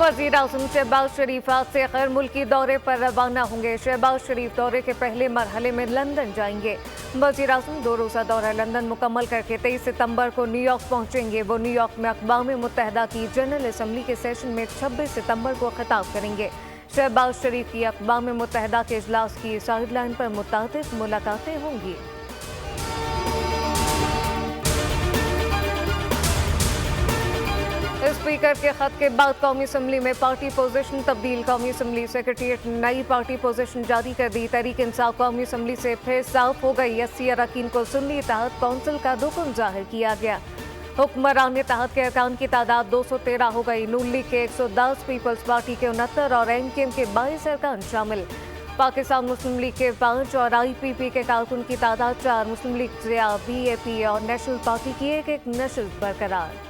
वज़ीर आज़म शहबाज शरीफ आज से गैर मुल्की दौरे पर रवाना होंगे। शहबाज शरीफ दौरे के पहले मरहले में लंदन जाएंगे। वज़ीर आज़म 2 रोज़ा दौरा लंदन मुकम्मल करके 23 सितंबर को न्यूयॉर्क पहुंचेंगे। वो न्यूयॉर्क में अक़वाम मुत्तहिदा की जनरल असम्बली के सेशन में 26 सितंबर को खिताब करेंगे। शहबाज शरीफ की अक़वाम मुत्तहिदा के इजलास की साइडलाइन पर मुतादिद मुलाकातें होंगी। स्पीकर के खत के बाद कौमी असम्बली में पार्टी पोजीशन तब्दील। कौमी असम्बली सेक्रेटरीट ने नई पार्टी पोजीशन जारी कर दी। तहरीक इंसाफ कौमी असम्बली से फिर साफ हो गई। 80 अरकान को सुन्नी इत्तेहाद कौंसिल का हुक्म जाहिर किया गया। हुक्मरान इत्तेहाद के अरकान की तादाद 213 हो गई। नून लीग के 110, पीपल्स पार्टी के 69 और एमकेएम के 22 अरकान शामिल। पाकिस्तान मुस्लिम लीग के 5 और IPP के कारकुन की तादाद 4। मुस्लिम लीग ज़िया, BAP और नेशनल पार्टी की एक नशिस्त बरकरार।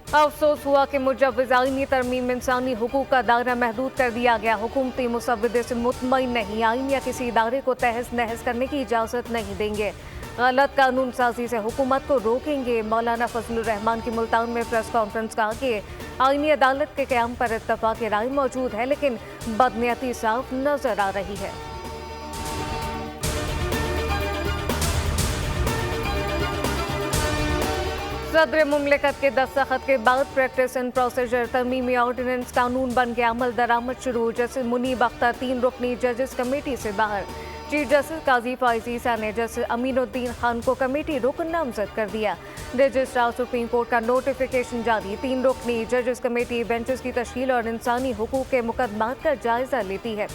अफसोस हुआ कि मुजव्वज़ आईनी तरमीम इंसानी हुकूक का दायरा महदूद कर दिया गया। हुकूमती मुसव्विदे से मुतमईन नहीं, आईन या किसी इदारे को तहस नहस करने की इजाज़त नहीं देंगे। गलत कानून साजी से हुकूमत को रोकेंगे। मौलाना फजलुर रहमान की मुल्तान में प्रेस कॉन्फ्रेंस कहा कि आईनी अदालत के क़याम पर इत्तफ़ाक़ राय मौजूद है, लेकिन बदनीयती साफ नजर आ रही है। सदर मुमलिकत के दस्तखत के बाद प्रैक्टिस एंड प्रोसीजर तरमीमी ऑर्डिनेंस कानून बन के अमल दरामद शुरू। जस्टिस मुनीब अख्तर 3 रुकनी जजेस कमेटी से बाहर। चीफ जस्टिस काजी फॉयज़ ईसा ने जस्टिस अमीनुद्दीन खान को कमेटी रुकन नामजद कर दिया। रजिस्ट्रार सुप्रीम कोर्ट का नोटिफिकेशन जारी। 3 रुकनी जजेस कमेटी बेंचेस की तश्कील और इंसानी हुकूक के मुकदमात का जायजा लेती है।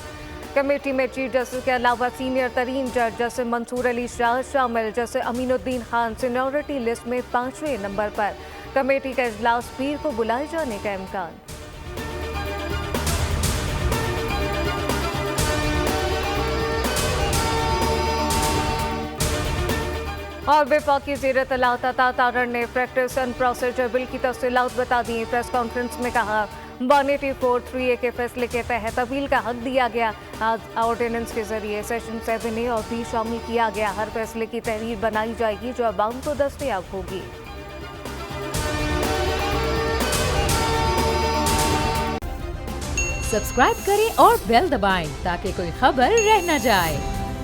कमेटी में चीफ जस्टिस के अलावा सीनियर तरीन जज जस्टिस मंसूर अली शाह शामिल। Justice Aminuddin Khan seniority list में 5वें नंबर पर। कमेटी का इजलास पीर को बुलाए जाने का इम्कान। और वफाकी ज़ेर तलात अता तारड़ ने प्रैक्टिस एंड प्रोसीजर बिल की तफसीलात बता दी। प्रेस कॉन्फ्रेंस में कहा 184(3)A के फैसले के तहत अपील का हक दिया गया। आज ऑर्डिनेंस के जरिए सेशन 7A और B शामिल किया गया। हर फैसले की तहरीर बनाई जाएगी जो अवाम को दस्तयाब होगी। सब्सक्राइब करें और बेल दबाएं ताकि कोई खबर रह न जाए।